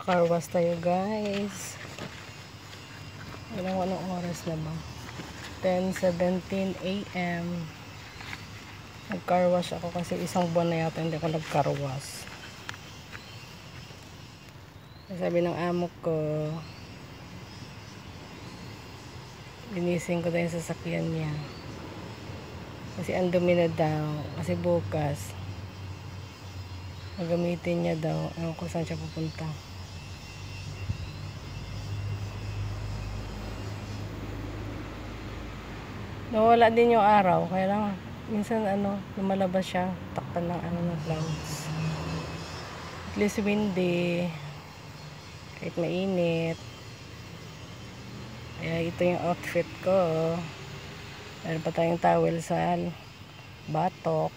Car-wash tayo, guys. Anong oras na ba? 10:17 AM. Nag-car-wash ako kasi isang buwan na yata hindi ako nag-car-wash. Sabi ng amo ko, linisin ko daw yung sasakyan niya. Kasi ang dumi na daw. Kasi bukas, gagamitin niya daw. Ewan ko saan siya pupunta. Nawala din yung araw. Kaya lang, minsan lumalabas siya. Takpan ng ng clouds. At least windy. Kahit mainit. Kaya ito yung outfit ko. Meron pa tayong towel sa batok.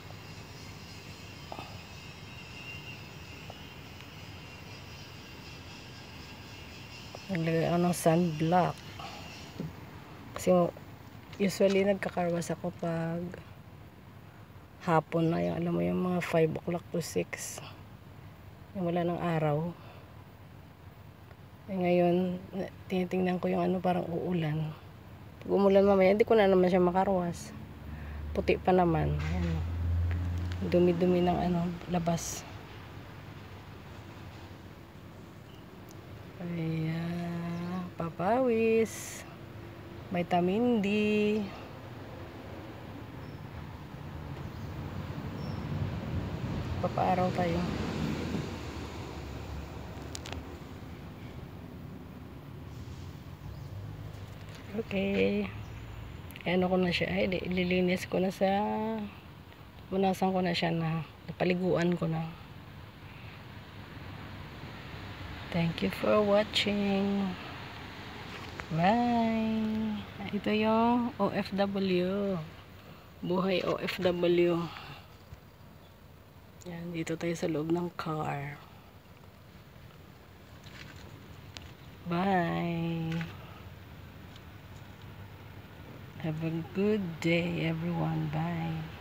Naglagay ako ng sunblock. Kasi usually nagkakarwas ako pag hapon na. Yung, alam mo yung mga 5 o'clock to 6. Yung wala ng araw. Ngayon, tinitingnan ko yung parang uulan. Pag umulan mamaya, hindi ko na naman siya makarwas. Puti pa naman. Ayan. Dumi-dumi ng labas. Ayan. Papawis. Vitamin D. Papaaraw tayo. Okay. Ano ko na siya. Ay, ililinis ko na punasan ko na siya na. Napaliguan ko na. Thank you for watching. Bye. Ito yung OFW. Buhay OFW. Yan, dito tayo sa loob ng car. Bye. Have a good day, everyone. Bye.